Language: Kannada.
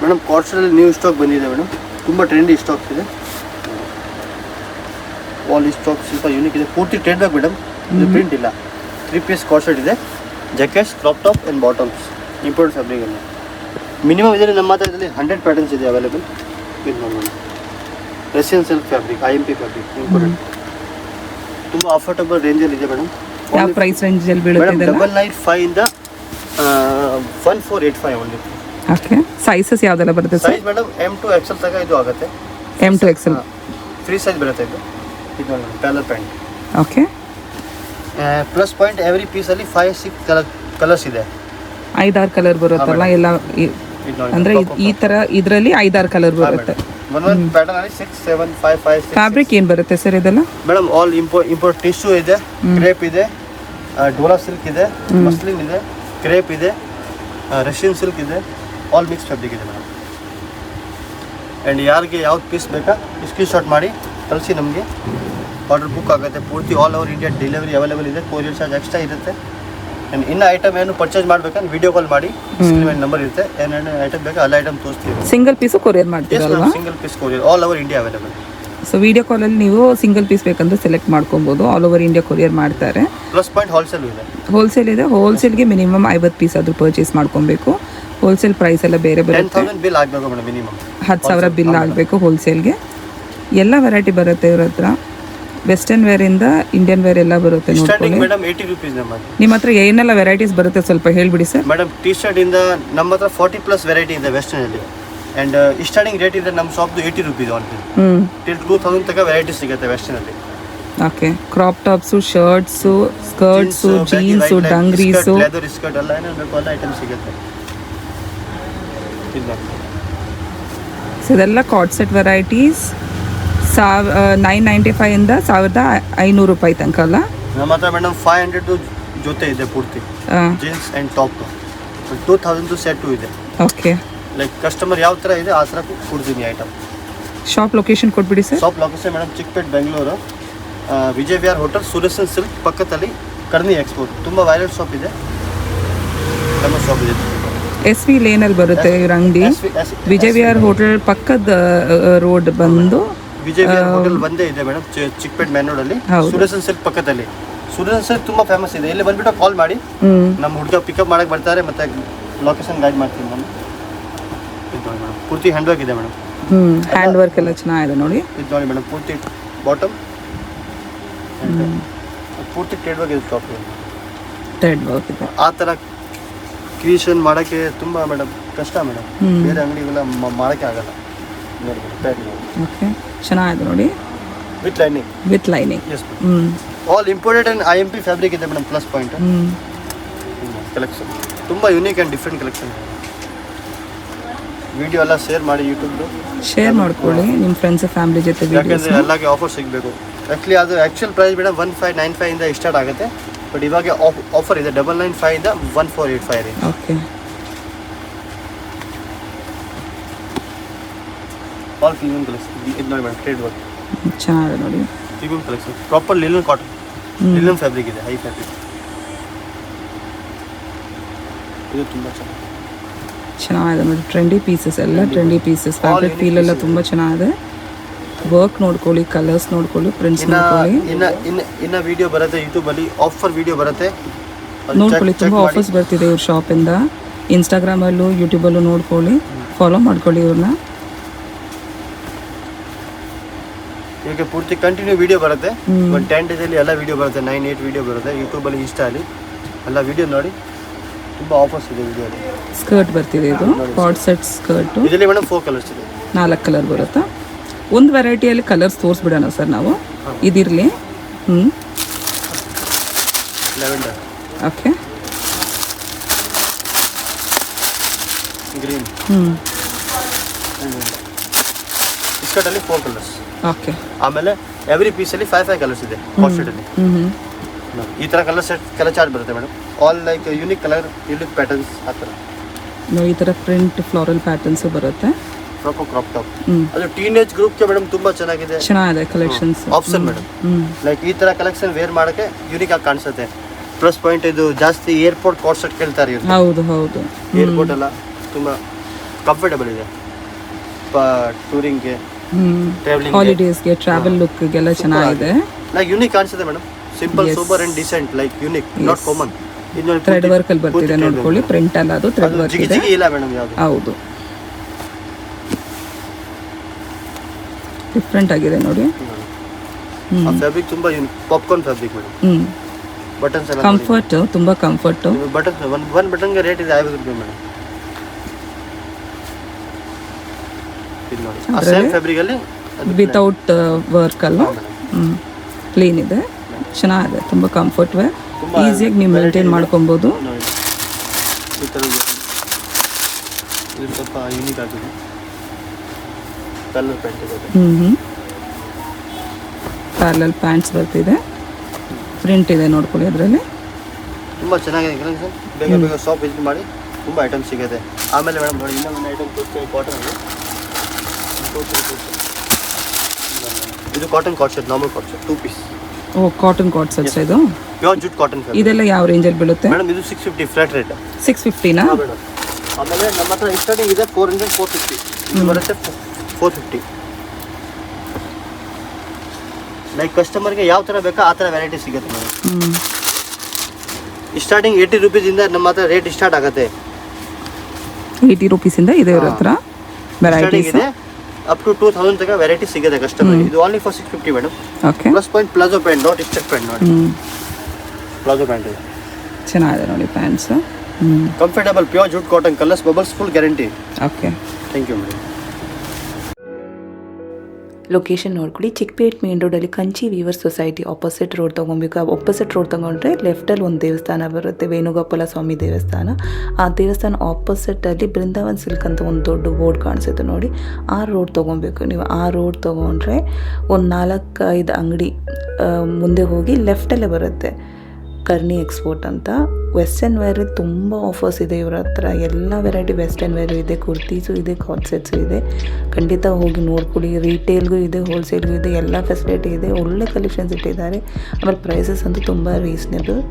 ಮೇಡಮ್ ಕಾರ್ಡ್ಸಲ್ಲಿ ನ್ಯೂ ಸ್ಟಾಕ್ ಬಂದಿದೆ ಮೇಡಮ್, ತುಂಬ ಟ್ರೆಂಡಿ ಸ್ಟಾಕ್ಸ್ ಇದೆ. ಆಲ್ ಈ ಸ್ಟಾಕ್ ಸ್ವಲ್ಪ ಯೂನಿಕ್ ಇದೆ, ಪೂರ್ತಿ ಟ್ರೆಂಡ್ ಬ್ಯಾಗ್ ಮೇಡಮ್, ಇದು ಪ್ರಿಂಟ್ ಇಲ್ಲ. 3 ಪೀಸ್ ಕಾರ್ಡ್ ಸೆಟ್ ಇದೆ, jackets, crop top and bottoms, import fabric ಎಲ್ಲ. ಮಿನಿಮಮ್ ಇದರಲ್ಲಿ ನಮ್ಮ ಹತ್ರ ಇದರಲ್ಲಿ 100 ಪ್ಯಾಟರ್ನ್ಸ್ ಇದೆ ಅವೈಲೇಬಲ್. ಇದು ನೋಡಿ Russian silk fabric, IMP fabric, imported. ತುಂಬ ಅಫೋರ್ಡಬಲ್ ರೇಂಜಲ್ಲಿ ಇದೆ ಮೇಡಮ್. ಯಾವ ಪ್ರೈಸ್ ರೇಂಜಲ್ಲಿ ಬೀಳುತ್ತೆ ಇದೆಲ್ಲ? 995 ಇಂದ 1485 ಓನ್ಲಿ. ಓಕೆ, ಸೈಜಸ್ ಯಾವುದೆಲ್ಲ ಬರುತ್ತೆ sir? Size madam M to XL ತನಕ ಇದು ಆಗುತ್ತೆ. M to XL free size ಬರುತ್ತೆ ಇದು. ಇದು ನೋಡಿ ಪ್ಯಾಲರ್ pant. Okay, plus point every ಪೀಸಲ್ಲಿ 5-6 ಕಲರ್ಸ್ ಇದೆ. 5-6 ಕಲರ್ ಬರುತ್ತಲ್ಲ ಎಲ್ಲ ಇದು ನೋಡಿ ಅಂದ್ರೆ ಈ ತರ ಇದರಲ್ಲಿ 5-6 ಕಲರ್ ಬರುತ್ತೆ. ಒಂದೊಂದು ಪ್ಯಾಟರ್ನ್ ಅಲ್ಲಿ 6, 7, 5, 5, 6. ಫ್ಯಾಬ್ರಿಕ್ ಏನು ಬರುತ್ತೆ ಸರ್ ಇದೆಲ್ಲ? ಮೇಡಮ್ ಆಲ್ ಇಂಪೋರ್ಟ್ ಟಿಶ್ಯೂ ಇದೆ, ಕ್ರೇಪ್ ಇದೆ, ಡೋಲಾ ಸಿಲ್ಕ್ ಇದೆ, ಮಸ್ಲಿನ್ ಇದೆ, ಕ್ರೇಪ್ ಇದೆ, ರಷ್ಯನ್ ಸಿಲ್ಕ್ ಇದೆ, ಆಲ್ ಮಿಕ್ಸ್ ಫ್ಯಾಬ್ರಿಕ್ ಇದೆ ಮೇಡಮ್. ಆ್ಯಂಡ್ ಯಾರಿಗೆ ಯಾವ್ದು ಪೀಸ್ ಬೇಕಾ ಸ್ಕ್ರೀನ್ ಶಾಟ್ ಮಾಡಿ ಕಳಿಸಿ, ನಮಗೆ ಆರ್ಡರ್ ಬುಕ್ ಆಗುತ್ತೆ. ಪೂರ್ತಿ all over India delivery available ಇದೆ, ಕೊರಿಯರ್ ಚಾರ್ಜ್ ಎಕ್ಸ್ಟ್ರಾ ಇರುತ್ತೆ. ಆ್ಯಂಡ್ ಇನ್ನು ಐಟಮ್ ಏನು ಪರ್ಚೇಸ್ ಮಾಡ್ಬೇಕಂದ್ರೆ ವಿಡಿಯೋ ಕಾಲ್ ಮಾಡಿ, ಸ್ಕ್ರೀನ್ ಮೇಲೆ ನಂಬರ್ ಇರುತ್ತೆ, ಏನೇನು ಐಟಮ್ ಬೇಕಾ ಎಲ್ಲ ಐಟಮ್ ತೋರಿಸ್ತೀವಿ. ಸಿಂಗಲ್ ಪೀಸು ಕೊರಿಯರ್ ಮಾಡ್ತೀರಲ್ವಾ? Single piece courier all over India available. So video ಕಾಲಲ್ಲಿ ನೀವು ಸಿಂಗಲ್ ಪೀಸ್ ಬೇಕಂದ್ರೆ ಸೆಲೆಕ್ಟ್ ಮಾಡ್ಕೊಬೋದು, ಆಲ್ ಓವರ್ ಇಂಡಿಯಾ ಕೊರಿಯರ್ ಮಾಡ್ತಾರೆ. ಪ್ಲಸ್ ಪಾಯಿಂಟ್ ಹೋಲ್ಸೇಲ್ ಇದೆ. ಹೋಲ್ಸೇಲ್ ಇದೆ, ಹೋಲ್ಸೇಲ್ಗೆ ಮಿನಿಮಮ್ 50 ಪೀಸ್ ಆದರೂ ಪರ್ಚೇಸ್ ಮಾಡ್ಕೊಬೇಕು. ಹೋಲ್ಸೇಲ್ ಪ್ರೈಸ್ ಎಲ್ಲ ಬೇರೆ ಬರುತ್ತೆ. 10,000 ಬಿಲ್ ಆಗಬೇಕು ಮೇಡಮ್, ಮಿನಿಮಮ್ 10,000 ಬಿಲ್ ಆಗಬೇಕು ಹೋಲ್ಸೇಲ್ಗೆ. ಎಲ್ಲ ವೆರೈಟಿ ಬರುತ್ತೆ ಇವ್ರ ಹತ್ರ, ವೆಸ್ಟರ್ನ್ ವೇರ್ ಇಂದ ಇಂಡಿಯನ್ ವೇರ್ ಎಲ್ಲ ಬರುತ್ತೆ. ಸ್ಟಾರ್ಟಿಂಗ್ ನೋಡ್ಕೊಳ್ಳಿ. ಮೇಡಮ್ 80 ರೂಪೀಸ್ ನಮ್ಮ ಹತ್ರ. ನಿಮ್ಮ ಹತ್ರ ಏನೆಲ್ಲ ವೆರೈಟೀಸ್ ಬರುತ್ತೆ ಸ್ವಲ್ಪ ಹೇಳ್ಬಿಡಿ ಸರ್. ಮೇಡಮ್ ಟಿ ಶರ್ಟ್ ಇಂದ ನಮ್ಮ ಹತ್ರ 40+ ವೆರೈಟಿ ಇದೆ ವೆಸ್ಟರ್ನ್ ಅಲ್ಲಿ. ಆ್ಯಂಡ್ ಸ್ಟಾರ್ಟಿಂಗ್ ರೇಟ್ ಇದೆ ನಮ್ಮ ಶಾಪ್ದು 80 ರೂಪೀಸ್ ಆನ್ ಟಿಲ್ 2000 ತನಕ ವೆರೈಟಿ ಸಿಗುತ್ತೆ ವೆಸ್ಟರ್ನ್ ಅಲ್ಲಿ. Okay, crop tops, shirts, skirts, jeans, dungarees, leather skirt ಎಲ್ಲ ಏನೇನು ಬೇಕು ಎಲ್ಲ ಐಟಮ್ ಸಿಗುತ್ತೆ. ಸೊ ಇದೆಲ್ಲ ಕಾರ್ಡ್ ಸೆಟ್ ವೆರೈಟೀಸ್ 995 ಇಂದ 1500 ರೂಪಾಯಿ ತನಕ ಅಲ್ಲ? ನಮ್ಮ ಹತ್ರ ಮೇಡಮ್ 500 ಜೊತೆ ಇದೆ ಪೂರ್ತಿ, ಜೀನ್ಸ್ ಆ್ಯಂಡ್ ಟಾಪ್. 2000 ಸೆಟ್ಟು ಇದೆ. ಓಕೆ, ಲೈಕ್ ಕಸ್ಟಮರ್ ಯಾವ ಥರ ಇದೆ ಆ ಥರ ಕೊಡ್ತೀನಿ ಐಟಮ್. ಶಾಪ್ ಲೊಕೇಶನ್ ಕೊಟ್ಬಿಡಿ sir. Shop location madam Chickpet Bengaluru, Vijay Vihar hotel, Suresan silk ಪಕ್ಕದಲ್ಲಿ ಕರ್ನಿ ಎಕ್ಸ್ಪೋರ್ಟ್. ತುಂಬ ವೈರಲ್ ಶಾಪ್ ಇದೆ, ನಮ್ಮ ಶಾಪ್ ಇದೆ. SV ಲೇನಲ್ಲಿ ಬರುತ್ತೆ ಇವ್ರ ಅಂಗಡಿ. ವಿಜಯ್ ವಿಹಾರ್ ಹೋಟೆಲ್ ಪಕ್ಕದ ರೋಡ್ ಬಂದು ವಿಜಯ್ ವಿಹಾರ್ ಹೋಟೆಲ್ ಬಂದೇ ಇದೆ ಮೇಡಮ್, ಚಿಕ್ಕಪೇಟ್ ಮೇನ್ ರೋಡಲ್ಲಿ, ಸುರೇಶನ್ ಸಿಲ್ಕ್ ಪಕ್ಕದಲ್ಲಿ. ಸುರೇಶನ್ ಸಿಲ್ಕ್ ತುಂಬ ಫೇಮಸ್ ಇದೆ. ಇಲ್ಲಿ ಬಂದ್ಬಿಟ್ಟು ಕಾಲ್ ಮಾಡಿ, ನಮ್ಮ ಹುಡುಗ ಪಿಕಪ್ ಮಾಡಕ್ಕೆ ಬರ್ತಾರೆ, ಮತ್ತೆ ಲೊಕೇಶನ್ ಗೈಡ್ ಮಾಡ್ತೀನಿ ನಾನು. ಇದು ನೋಡಿ ಮೇಡಮ್ ಪೂರ್ತಿ ಹ್ಯಾಂಡ್ ವರ್ಕ್ ಇದೆ ಮೇಡಮ್. ಹ್ಯಾಂಡ್ ವರ್ಕ್ ಎಲ್ಲ ಚೆನ್ನಾಗಿದೆ ನೋಡಿ. ಇದು ನೋಡಿ ಮೇಡಮ್ ಪೂರ್ತಿ ಬಾಟಮ್ ಪೂರ್ತಿ ಟ್ರೇಡ್ ವರ್ಕ್ ಇದೆ, ಟಾಪ್ ಥ್ರೆಡ್ ವರ್ಕ್ ಇದೆ. ಆ ಥರ ಕ್ರಿಯೇಷನ್ ಮಾಡೋಕ್ಕೆ ತುಂಬ ಮೇಡಮ್ ಕಷ್ಟ ಮೇಡಮ್, ಬೇರೆ ಅಂಗಡಿಗೆಲ್ಲ ಮಾಡೋಕ್ಕೆ ಆಗಲ್ಲ. ನೋಡಿ ಮೇಡಮ್ ಓಕೆ, ಚೆನ್ನಾಗಿದೆ ನೋಡಿ, with lining. With lining. Yes all imported and IMP fabric ಇದೆ ಮೇಡಮ್. ಪ್ಲಸ್ ಪಾಯಿಂಟ್ ಕಲೆಕ್ಷನ್ ತುಂಬ unique and different collection. Video ಎಲ್ಲ ಶೇರ್ ಮಾಡಿ, ಯೂಟ್ಯೂಬ್ದು ಶೇರ್ ಮಾಡ್ಕೊಳ್ಳಿ ನಿಮ್ಮ ಫ್ರೆಂಡ್ಸ್ ಫ್ಯಾಮಿಲಿ ಜೊತೆ. ಯಾಕಂದರೆ ಎಲ್ಲಕ್ಕೆ ಆಫರ್ ಸಿಗಬೇಕು. ಆ್ಯಕ್ಚುಲಿ ಅದು ಆ್ಯಕ್ಚುಯಲ್ ಪ್ರೈಸ್ ಮೇಡಮ್ 1595 ಇಂದ ಸ್ಟಾರ್ಟ್ ಆಗುತ್ತೆ, ಬಟ್ ಇವಾಗ ಆಫರ್ ಇದೆ 995 ಇಂದ 1485 ಇದೆ. Okay, all film collection. ಇದು ನೋಡಿ ಮೇಡಮ್ ಟ್ರೇಡ್ ವರ್ಕ್ ಚೆನ್ನಾಗಿದೆ ನೋಡಿ. Film collection proper linen cotton, linen fabric ಇದೆ, ಹೈ ಫ್ಯಾಬ್ರಿಕ್. ಇದು ತುಂಬ ಚೆನ್ನಾಗಿದೆ ನೋಡಿ. ಟ್ರೆಂಡಿ ಪೀಸಸ್ ಎಲ್ಲ ಟ್ರೆಂಡಿ ಪೀಸಸ್. ಫ್ಯಾಬ್ರಿಕ್ ಫೀಲ್ ಎಲ್ಲ ತುಂಬ ಚೆನ್ನಾಗಿದೆ. ವರ್ಕ್ ನೋಡ್ಕೊಳ್ಳಿ, ಕಲರ್ಸ್ ನೋಡ್ಕೊಳ್ಳಿ, ಪ್ರಿಂಟ್ಸ್ ನೋಡ್ಕೊಳ್ಳಿ. ಇನ್ನ ವಿಡಿಯೋ ಬರುತ್ತೆ ಯೂಟ್ಯೂಬಲ್ಲಿ, ಆಫರ್ ವಿಡಿಯೋ ಬರುತ್ತೆ ನೋಡ್ಕೊಳ್ಳಿ. ತುಂಬ ಆಫರ್ಸ್ ಬರ್ತಿದೆ ಇವ್ರ ಶಾಪಿಂದ. ಇನ್ಸ್ಟಾಗ್ರಾಮಲ್ಲೂ ಯೂಟ್ಯೂಬಲ್ಲೂ ನೋಡ್ಕೊಳ್ಳಿ, ಫಾಲೋ ಮಾಡ್ಕೊಳ್ಳಿ ಇವ್ರನ್ನ. ಈಗ ಪೂರ್ತಿ ಕಂಟಿನ್ಯೂ ವಿಡಿಯೋ ಬರುತ್ತೆ. ಒಂದು 10 ಡೇಸಲ್ಲಿ ಎಲ್ಲ ವಿಡಿಯೋ ಬರುತ್ತೆ, 9-8 ವಿಡಿಯೋ ಬರುತ್ತೆ ಯೂಟ್ಯೂಬಲ್ಲಿ, ಇನ್ಸ್ಟಾಲಿ ಎಲ್ಲ ವಿಡಿಯೋ ನೋಡಿ. ತುಂಬ ಆಫರ್ಸ್ ಇದೆ ವಿಡಿಯೋಲಿ. ಸ್ಕರ್ಟ್ ಬರ್ತಿದೆ, ಇದು ಕಾರ್ಡ್ ಸೆಟ್ ಸ್ಕರ್ಟು. ಇದರಲ್ಲಿ ಮೇಡಮ್ 4 ಕಲರ್ಸ್ ಇದೆ, 4 ಕಲರ್ ಬರುತ್ತಾ? ಒಂದು ವೆರೈಟಿಯಲ್ಲಿ ಕಲರ್ಸ್ ತೋರಿಸ್ಬಿಡೋಣ ಸರ್ ನಾವು. ಇದಿರಲಿ. ಲ್ಯಾವೆಂಡರ್, ಓಕೆ, ಗ್ರೀನ್, ಸ್ಕರ್ಟಲ್ಲಿ 4 ಕಲರ್ಸ್. ಓಕೆ, ಆಮೇಲೆ ಎವ್ರಿ ಪೀಸಲ್ಲಿ 5 ಕಲರ್ಸ್ ಇದೆ ಕಾಸ್ಟ್ ಶೀಟಲ್ಲಿ. ಈ ಥರ ಕಲರ್ ಚಾರ್ಟ್ ಬರುತ್ತೆ madam. All like unique colour, unique patterns ಆ ಥರ. ಈ ಥರ ಪ್ರಿಂಟ್ ಫ್ಲೋರಲ್ ಪ್ಯಾಟರ್ನ್ಸು ಬರುತ್ತೆ. Frock, crop top. ಅದು ಟೀನೇಜ್ ಗ್ರೂಪ್ಗೆ ಮೇಡಮ್ ತುಂಬ ಚೆನ್ನಾಗಿದೆ ಕಲೆಕ್ಷನ್ಸ್ ಆಪ್ಷನ್ ಮೇಡಮ್. ಲೈಕ್ ಈ ಥರ ಕಲೆಕ್ಷನ್ ವೇರ್ ಮಾಡೋಕ್ಕೆ ಯೂನಿಕ್ ಆಗಿ ಕಾಣಿಸುತ್ತೆ. ಪ್ಲಸ್ ಪಾಯಿಂಟ್ ಇದು ಜಾಸ್ತಿ ಏರ್ಪೋರ್ಟ್ ಕಾರ್ಡ್ ಸೆಟ್ ಕೇಳ್ತಾರೆ. ಹೌದು ಹೌದು, ಏರ್ಪೋರ್ಟ್ ಎಲ್ಲ ತುಂಬ ಕಂಫರ್ಟಬಲ್ ಇದೆ ಟೂರಿಂಗ್ಗೆ, ಟ್ರಾವೆಲಿಂಗ್, ಹಾಲಿಡೇಸ್ಗೆ, ಟ್ರಾವೆಲ್ ಲುಕ್ಗೆಲ್ಲ ಚೆನ್ನಾಗಿದೆ. ಲೈಕ್ ಯೂನಿಕ್ ಕಾಣಿಸುತ್ತೆ madam. Simple, super and decent, like unique, not common. Thread work ಅಲ್ಲಿ ಬರ್ತಿದೆ ನೋಡ್ಕೊಳ್ಳಿ, ಪ್ರಿಂಟ್ ಅಲ್ಲ ಅದು ಥ್ರೆಡ್ ವರ್ಕ್ ಇದೆ. ಇಲ್ಲ ಮೇಡಮ್, ಯಾವುದು ಹೌದು, ಡಿಫ್ರೆಂಟ್ ಆಗಿದೆ ನೋಡಿ. ಫ್ಯಾಬ್ರಿಕ್ ತುಂಬಾ ಪಾಪ್ಕಾರ್ನ್ ಫ್ಯಾಬ್ರಿಕ್ ಮೇಡಮ್. ಬಟನ್ಸ್ ಎಲ್ಲ ಕಂಫರ್ಟ್, ತುಂಬಾ ಕಂಫರ್ಟ್. ಬಟನ್ ಒನ್ ಬಟನ್ಗೆ ರೇಟ್ ಇದೆ 50 ರೂಪಾಯಿ ಮೇಡಮ್. ಇದು ನೋಡಿ, ಸೇಮ್ ಫ್ಯಾಬ್ರಿಕ್ ಅಲ್ಲಿ ವಿತೌಟ್ ವರ್ಕ್ ಅಲ್ಲ, ಪ್ಲೇನ್ ಇದೆ, ಚೆನ್ನಾಗಿದೆ, ತುಂಬ ಕಂಫರ್ಟ್ ವೇರ್, ಈಸಿಯಾಗಿ ನೀವು ಮೇಂಟೈನ್ ಮಾಡ್ಕೊಬೋದು. ಈ ಥರ ಇದು ಸ್ವಲ್ಪ ಯೂನಿಕ್ ಆಗಿದೆ, ಕಲರ್ ಪ್ಯಾಂಟ್ ಇದೆ. ಪ್ಯಾರಲಲ್ ಪ್ಯಾಂಟ್ಸ್ ಬರ್ತಿದೆ, ಪ್ರಿಂಟ್ ಇದೆ ನೋಡ್ಕೊಳ್ಳಿ ಅದರಲ್ಲಿ. ತುಂಬ ಚೆನ್ನಾಗಿದೆ ಕಲೆಕ್ಷನ್. ಬೇಗ ಬೇಗ ಶಾಪ್ ವಿಸಿಟ್ ಮಾಡಿ, ತುಂಬ ಐಟಮ್ ಸಿಗುತ್ತೆ. ಆಮೇಲೆ ಮೇಡಮ್ ನೋಡಿ, ಇನ್ನೊಂದು ಐಟಮ್ ತೋರಿಸ್ತೀವಿ, ಕಾಟನ್ ಅಲ್ಲಿ. ಇದು ಕಾಟನ್ ಕಾಟ್ ಸೆಟ್, ನಾರ್ಮಲ್ ಕಾಟ್ ಸೆಟ್, 2 ಪೀಸ್. ಓ, ಕಾಟನ್ ಕಾಟ್ ಸೆಟ್ಸ್ ಇದು. Pure jute cotton fabric. ಇದೆಲ್ಲ ಯಾವ ರೇಂಜಲ್ಲಿ ಬೀಳುತ್ತೆ ಮೇಡಮ್? ಇದು 650 ಫ್ಲಾಟ್ ರೇಟ್. 650ನಾ? ಮೇಡಮ್ ಆಮೇಲೆ ನಮ್ಮ ಹತ್ರ ಸ್ಟಾರ್ಟಿಂಗ್ ಇದೆ 400, 450. ಇದು ಬರುತ್ತೆ 450. ಲೈಕ್ ಕಸ್ಟಮರ್ಗೆ ಯಾವ ಥರ ಬೇಕೋ ಆ ಥರ ವೆರೈಟಿ ಸಿಗುತ್ತೆ ಮೇಡಮ್. ಸ್ಟಾರ್ಟಿಂಗ್ 80 ರೂಪೀಸಿಂದ ನಮ್ಮ ಹತ್ರ ರೇಟ್ ಸ್ಟಾರ್ಟ್ ಆಗುತ್ತೆ. 80 ರೂಪೀಸಿಂದ ಇದೆ ಇವ್ರ ಹತ್ರ ವೆರೈಟೀಸ್ ಇದೆ. ಅಪ್ ಟು 2000 ತನಕ ವೆರೈಟಿ ಸಿಗುತ್ತೆ ಕಸ್ಟಮರ್. ಇದು only for 650 madam. Okay. Plus point palazzo pant, not step pant ನೋಡಿ. ಪ್ಲಾಜೋ ಪ್ಯಾಂಟ್ ಇದೆ, ಚೆನ್ನಾಗಿದೆ ನೋಡಿ pants. Comfortable, pure jute cotton, colours bubbles, full guarantee. Okay, thank you madam. Location ನೋಡ್ಕೊಳ್ಳಿ, ಚಿಕ್ಕಪೇಟ್ ಮೇನ್ ರೋಡಲ್ಲಿ Kanchi weaver society opposite road ತೊಗೊಬೇಕು. ಆಪೋಸಿಟ್ ರೋಡ್ ತೊಗೊಂಡ್ರೆ ಲೆಫ್ಟಲ್ಲಿ ಒಂದು ದೇವಸ್ಥಾನ ಬರುತ್ತೆ, ವೇಣುಗೋಪಾಲ ಸ್ವಾಮಿ ದೇವಸ್ಥಾನ. ಆ ದೇವಸ್ಥಾನ ಆಪೋಸಿಟಲ್ಲಿ ಬೃಂದಾವನ್ ಸಿಲ್ಕ್ ಅಂತ ಒಂದು ದೊಡ್ಡ ಬೋರ್ಡ್ ಕಾಣಿಸುತ್ತೆ ನೋಡಿ. ಆ ರೋಡ್ ತೊಗೊಬೇಕು ನೀವು. ಆ ರೋಡ್ ತೊಗೊಂಡ್ರೆ ಒಂದು 4-5 ಅಂಗಡಿ ಮುಂದೆ ಹೋಗಿ ಲೆಫ್ಟಲ್ಲೇ ಬರುತ್ತೆ ಕರ್ಣಿ ಎಕ್ಸ್ಪೋರ್ಟ್ ಅಂತ. ವೆಸ್ಟರ್ನ್ ವೇರ್ ತುಂಬ ಆಫರ್ಸ್ ಇದೆ ಇವ್ರ ಹತ್ರ. ಎಲ್ಲ ವೆರೈಟಿ ವೆಸ್ಟರ್ನ್ ವೇರು ಇದೆ, ಕುರ್ತೀಸು ಇದೆ, ಕಾಟ್ ಸೆಟ್ಸು ಇದೆ. ಖಂಡಿತ ಹೋಗಿ ನೋಡ್ಕೊಳ್ಳಿ. ರಿಟೇಲ್ಗೂ ಇದೆ, ಹೋಲ್ಸೇಲ್ಗೂ ಇದೆ, ಎಲ್ಲ ಫೆಸಿಲಿಟಿ ಇದೆ. ಒಳ್ಳೆ ಕಲೆಕ್ಷನ್ಸ್ ಇಟ್ಟಿದ್ದಾರೆ. ಆಮೇಲೆ ಪ್ರೈಸಸ್ ಅಂತೂ ತುಂಬ ರೀಸನೇಬಲ್.